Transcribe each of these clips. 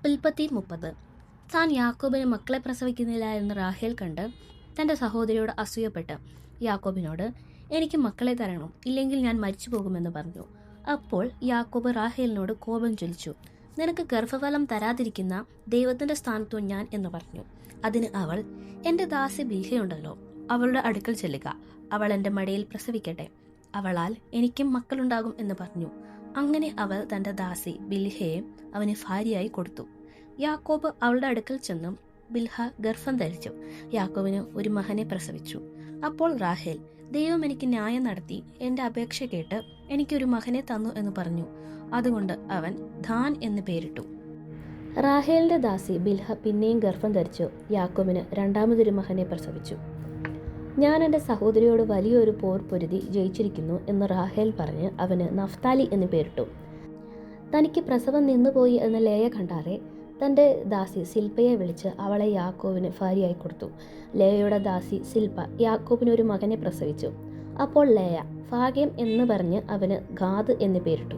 ഉൽപ്പത്തി 30. താൻ യാക്കോബിന് മക്കളെ പ്രസവിക്കുന്നില്ല എന്ന് റാഹേൽ കണ്ട് തൻ്റെ സഹോദരിയോട് അസൂയപ്പെട്ട് യാക്കോബിനോട്, എനിക്ക് മക്കളെ തരണം, ഇല്ലെങ്കിൽ ഞാൻ മരിച്ചു പോകുമെന്ന് പറഞ്ഞു. അപ്പോൾ യാക്കോബ് റാഹേലിനോട് കോപം ജ്വലിച്ചു. നിനക്ക് ഗർഭഫലം തരാതിരിക്കുന്ന ദൈവത്തിൻ്റെ സ്ഥാനത്തു ഞാൻ എന്ന് പറഞ്ഞു. അതിന് അവൾ, എൻ്റെ ദാസി ബിൽഹയുണ്ടല്ലോ, അവളുടെ അടുക്കൽ ചെല്ലുക, അവൾ എൻ്റെ മടിയിൽ പ്രസവിക്കട്ടെ, അവളാൽ എനിക്കും മക്കളുണ്ടാകും എന്ന് പറഞ്ഞു. അങ്ങനെ അവൾ തൻ്റെ ദാസി ബിൽഹയെ അവന് ഭാര്യയായി കൊടുത്തു. യാക്കോബ് അവളുടെ അടുക്കൽ ചെന്നും ബിൽഹ ഗർഭം ധരിച്ചു യാക്കോബിന് ഒരു മകനെ പ്രസവിച്ചു. അപ്പോൾ റാഹേൽ, ദൈവം എനിക്ക് ന്യായം നടത്തി എൻ്റെ അപേക്ഷ കേട്ട് എനിക്കൊരു മകനെ തന്നു എന്ന് പറഞ്ഞു. അതുകൊണ്ട് അവൻ ധാൻ എന്ന് പേരിട്ടു. റാഹേലിൻ്റെ ദാസി ബിൽഹ പിന്നെയും ഗർഭം ധരിച്ചു യാക്കോബിന് രണ്ടാമതൊരു മകനെ പ്രസവിച്ചു. ഞാൻ എൻ്റെ സഹോദരിയോട് വലിയൊരു പോർ പൊരുതി ജയിച്ചിരിക്കുന്നു എന്ന് റാഹേൽ പറഞ്ഞ് അവന് നഫ്താലി എന്ന് പേരിട്ടു. തനിക്ക് പ്രസവം നിന്നുപോയി എന്ന് ലേയ കണ്ടാറെ തൻ്റെ ദാസി സിൽപ്പയെ വിളിച്ച് അവളെ യാക്കോബിന് ഭാര്യയായി കൊടുത്തു. ലേയയുടെ ദാസി സിൽപ്പ യാക്കോബിന് ഒരു മകനെ പ്രസവിച്ചു. അപ്പോൾ ലേയ ഫാഗേം എന്ന് പറഞ്ഞ് അവന് ഗാദ് എന്ന് പേരിട്ടു.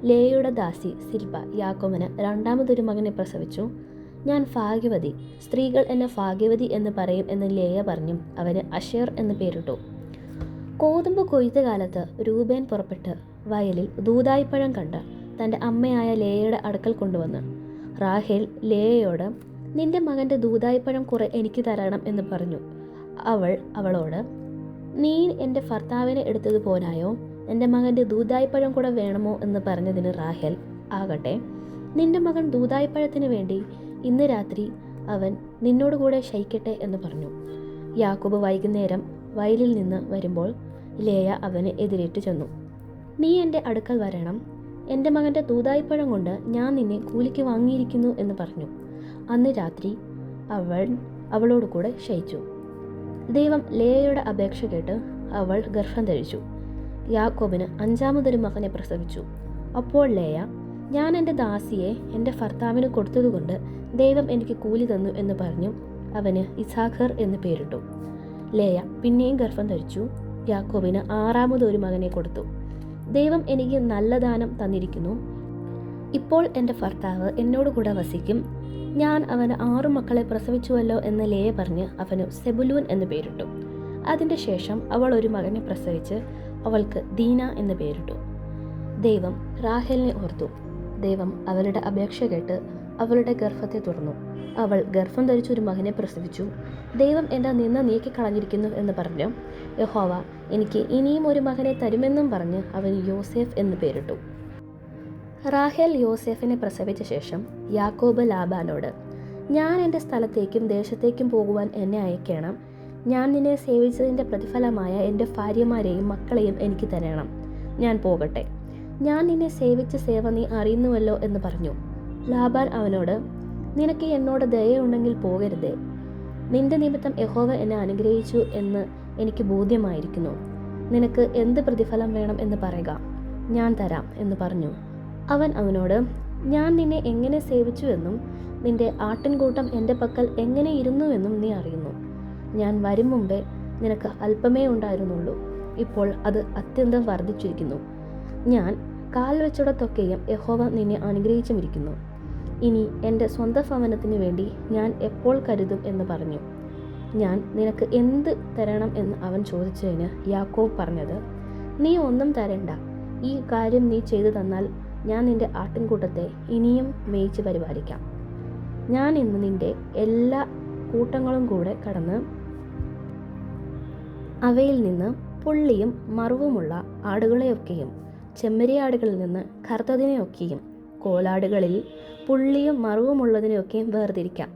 ലേയയുടെ ദാസി സിൽപ്പ യാക്കോബിന് രണ്ടാമതൊരു മകനെ പ്രസവിച്ചു. ഞാൻ ഭാഗ്യവതി, സ്ത്രീകൾ എന്നെ ഭാഗ്യവതി എന്ന് പറയും എന്ന് ലേയ പറഞ്ഞു അവന് അഷേർ എന്ന് പേരിട്ടു. കോതുമ്പ് കൊയ്ത്ത് കാലത്ത് രൂബേൻ പുറപ്പെട്ട് വയലിൽ ദൂതായിപ്പഴം കണ്ട് തൻ്റെ അമ്മയായ ലേയയുടെ അടുക്കൽ കൊണ്ടുവന്ന് റാഹേൽ ലേയയോട്, നിന്റെ മകൻ്റെ ദൂതായിപ്പഴം കുറെ എനിക്ക് തരണം എന്ന് പറഞ്ഞു. അവളോട്, നീ എൻ്റെ ഭർത്താവിനെ എടുത്തത് പോരായോ, എൻ്റെ മകൻ്റെ ദൂതായിപ്പഴം കൂടെ വേണമോ എന്ന് പറഞ്ഞതിന് റാഹേൽ, ആകട്ടെ, നിന്റെ മകൻ ദൂതായിപ്പഴത്തിന് വേണ്ടി ഇന്ന് രാത്രി അവൻ നിന്നോടുകൂടെ ശയിക്കട്ടെ എന്ന് പറഞ്ഞു. യാക്കോബ് വൈകുന്നേരം വയലിൽ നിന്ന് വരുമ്പോൾ ലേയ അവന് എതിരേറ്റു ചെന്നു. നീ എൻ്റെ അടുക്കൽ വരണം, എൻ്റെ മകൻ്റെ ദൂതായിപ്പഴം കൊണ്ട് ഞാൻ നിന്നെ കൂലിക്ക് വാങ്ങിയിരിക്കുന്നു എന്ന് പറഞ്ഞു. അന്ന് രാത്രി അവളോട് കൂടെ ശയിച്ചു. ദൈവം ലേയയുടെ അപേക്ഷ കേട്ട് അവൾ ഗർഭം ധരിച്ചു. യാക്കോബിന് അഞ്ചാമതൊരു മകനെ പ്രസവിച്ചു. അപ്പോൾ ലേയ, ഞാൻ എൻ്റെ ദാസിയെ എൻ്റെ ഭർത്താവിന് കൊടുത്തതുകൊണ്ട് ദൈവം എനിക്ക് കൂലി തന്നു എന്ന് പറഞ്ഞു അവന് ഇസാഖർ എന്ന് പേരിട്ടു. ലേയ പിന്നെയും ഗർഭം ധരിച്ചു. യാക്കോബിന് ആറാമതൊരു മകനെ കൊടുത്തു. ദൈവം എനിക്ക് നല്ല ദാനം തന്നിരിക്കുന്നു, ഇപ്പോൾ എൻ്റെ ഭർത്താവ് എന്നോട് കൂടെ വസിക്കും, ഞാൻ അവന് 6 മക്കളെ പ്രസവിച്ചുവല്ലോ എന്ന് ലേയ പറഞ്ഞ് അവന് സെബുലൂൻ എന്ന് പേരിട്ടു. അതിൻ്റെ ശേഷം അവൾ ഒരു മകനെ പ്രസവിച്ച് അവൾക്ക് ദീന എന്ന് പേരിട്ടു. ദൈവം റാഹേലിനെ ഓർത്തു. ദൈവം അവളുടെ അപേക്ഷ കേട്ട് അവളുടെ ഗർഭത്തെ തുറന്നു. അവൾ ഗർഭം ധരിച്ചൊരു മകനെ പ്രസവിച്ചു. ദൈവം എൻ്റെ നിന്ന നീക്കിക്കളഞ്ഞിരിക്കുന്നു എന്ന് പറഞ്ഞു യഹോവ എനിക്ക് ഇനിയും ഒരു മകനെ തരുമെന്നും പറഞ്ഞ് അവന് യോസേഫ് എന്ന് പേരിട്ടു. റാഹേൽ യോസേഫിനെ പ്രസവിച്ച ശേഷം യാക്കോബ് ലാബാനോട്, ഞാൻ എൻ്റെ സ്ഥലത്തേക്കും ദേശത്തേക്കും പോകുവാൻ എന്നെ അയക്കണം, ഞാൻ നിന്നെ സേവിച്ചതിൻ്റെ പ്രതിഫലമായ എൻ്റെ ഭാര്യമാരെയും മക്കളെയും എനിക്ക് തരണം, ഞാൻ പോകട്ടെ, ഞാൻ നിന്നെ സേവിച്ച സേവ നീ അറിയുന്നുവല്ലോ എന്ന് പറഞ്ഞു. ലാബാൻ അവനോട്, നിനക്ക് എന്നോട് ദയയുണ്ടെങ്കിൽ പോകരുതേ, നിന്റെ നിമിത്തം യഹോവ എന്നെ അനുഗ്രഹിച്ചു എന്ന് എനിക്ക് ബോധ്യമായിരിക്കുന്നു, നിനക്ക് എന്ത് പ്രതിഫലം വേണം എന്ന് പറയുക, ഞാൻ തരാം എന്ന് പറഞ്ഞു. അവൻ അവനോട്, ഞാൻ നിന്നെ എങ്ങനെ സേവിച്ചുവെന്നും നിന്റെ ആട്ടിൻകൂട്ടം എൻ്റെ പക്കൽ എങ്ങനെ ഇരുന്നുവെന്നും നീ അറിയുന്നു. ഞാൻ വരും മുമ്പേ നിനക്ക് അല്പമേ ഉണ്ടായിരുന്നുള്ളൂ, ഇപ്പോൾ അത് അത്യന്തം വർദ്ധിച്ചിരിക്കുന്നു. ഞാൻ കാൽ വെച്ചിടത്തൊക്കെയും യഹോവ നിന്നെ അനുഗ്രഹിച്ചുമിരിക്കുന്നു. ഇനി എൻ്റെ സ്വന്തം ഭവനത്തിന് വേണ്ടി ഞാൻ എപ്പോൾ കരുതും എന്ന് പറഞ്ഞു. ഞാൻ നിനക്ക് എന്ത് തരണം എന്ന് അവൻ ചോദിച്ചതിന് യാക്കോബ് പറഞ്ഞത്, നീ ഒന്നും തരണ്ട, ഈ കാര്യം നീ ചെയ്തു തന്നാൽ ഞാൻ നിന്റെ ആട്ടിൻകൂട്ടത്തെ ഇനിയും മേയിച്ച് പരിപാലിക്കാം. ഞാൻ ഇന്ന് നിന്റെ എല്ലാ കൂട്ടങ്ങളും കൂടെ കടന്ന് അവയിൽ നിന്ന് പുള്ളിയും മറുവുമുള്ള ആടുകളെയൊക്കെയും ചെമ്മരിയാടുകളിൽ നിന്ന് കറുത്തതിനെയൊക്കെയും കോലാടുകളിൽ പുള്ളിയും മറുവുമുള്ളതിനെയൊക്കെയും വേർതിരിക്കാം.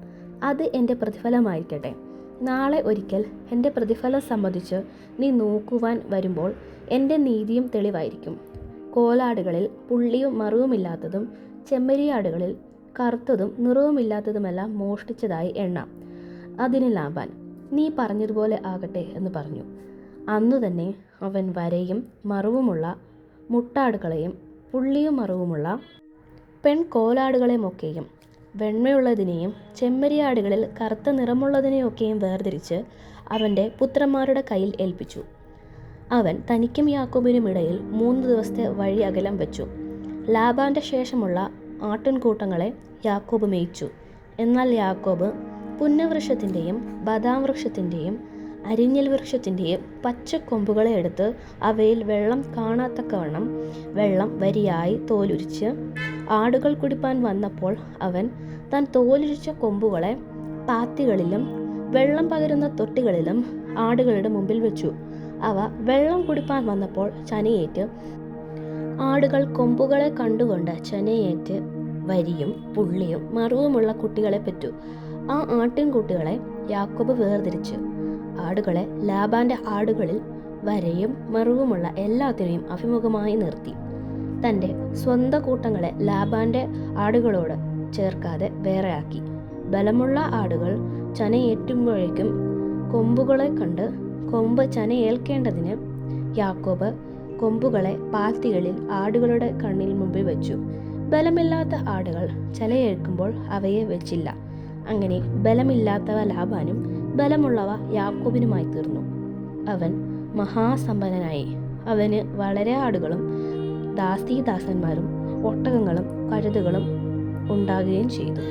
അത് എൻ്റെ പ്രതിഫലമായിരിക്കട്ടെ. നാളെ ഒരിക്കൽ എൻ്റെ പ്രതിഫലം സംബന്ധിച്ച് നീ നോക്കുവാൻ വരുമ്പോൾ എൻ്റെ നീതിയും തെളിവായിരിക്കും. കോലാടുകളിൽ പുള്ളിയും മറുവുമില്ലാത്തതും ചെമ്മരിയാടുകളിൽ കറുത്തതും നിറവുമില്ലാത്തതുമെല്ലാം മോഷ്ടിച്ചതായി എണ്ണാം. അതിന് ലാബാൻ, നീ പറഞ്ഞതുപോലെ ആകട്ടെ എന്ന് പറഞ്ഞു. അന്നു തന്നെ അവൻ വരയും മറുവുമുള്ള മുട്ടാടുകളെയും പുള്ളിയും മറുവുമുള്ള പെൺകോലാടുകളെയുമൊക്കെയും വെണ്മയുള്ളതിനെയും ചെമ്മരിയാടുകളിൽ കറുത്ത നിറമുള്ളതിനെയൊക്കെയും വേർതിരിച്ച് അവൻ്റെ പുത്രന്മാരുടെ കയ്യിൽ ഏൽപ്പിച്ചു. അവൻ തനിക്കും യാക്കോബിനും ഇടയിൽ 3 ദിവസത്തെ വഴി അകലം വെച്ചു. ലാബാന്റെ ശേഷമുള്ള ആട്ടിൻകൂട്ടങ്ങളെ യാക്കോബ് മേയിച്ചു. എന്നാൽ യാക്കോബ് പുന്നവൃക്ഷത്തിൻ്റെയും ബദാം വൃക്ഷത്തിൻ്റെയും അരിഞ്ഞൽ വൃക്ഷത്തിൻ്റെയും പച്ചക്കൊമ്പുകളെ എടുത്ത് അവയിൽ വെള്ളം കാണത്തക്കവണ്ണം വെള്ളം വരിയായി തോലുരിച്ച് ആടുകൾ കുടിപ്പാൻ വന്നപ്പോൾ അവൻ താൻ തോലുരിച്ച കൊമ്പുകളെ പാത്തികളിലും വെള്ളം പകരുന്ന തൊട്ടികളിലും ആടുകളുടെ മുമ്പിൽ വെച്ചു. അവ വെള്ളം കുടിപ്പാൻ വന്നപ്പോൾ ചനയേറ്റ് ആടുകൾ കൊമ്പുകളെ കണ്ടുകൊണ്ട് ചനയേറ്റ് വരിയും പുള്ളിയും മറുവുമുള്ള കുട്ടികളെ പെറ്റു. ആ ആട്ടിൻകുട്ടികളെ യാക്കോബ് വേർതിരിച്ച് ആടുകളെ ലാബാന്റെ ആടുകളിൽ വരയും മറുവുമുള്ള എല്ലാത്തിനെയും അഭിമുഖമായി നിർത്തി. തൻ്റെ സ്വന്തം കൂട്ടങ്ങളെ ലാബാന്റെ ആടുകളോട് ചേർക്കാതെ വേറെയാക്കി. ബലമുള്ള ആടുകൾ ചനയേറ്റുമ്പോഴേക്കും കൊമ്പുകളെ കണ്ട് കൊമ്പ് ചനയേൽക്കേണ്ടതിന് യാക്കോബ് കൊമ്പുകളെ പാത്തികളിൽ ആടുകളുടെ കണ്ണിൽ മുമ്പിൽ വെച്ചു. ബലമില്ലാത്ത ആടുകൾ ചനയേൽക്കുമ്പോൾ അവയെ വെച്ചില്ല. അങ്ങനെ ബലമില്ലാത്തവ ലാബാനും ബലമുള്ളവ യാക്കോബിനുമായി തീർന്നു. അവൻ മഹാസമ്പന്നനായി. അവന് വളരെ ആടുകളും ദാസീദാസന്മാരും ഒട്ടകങ്ങളും കഴുതകളും ഉണ്ടാകുകയും ചെയ്തു.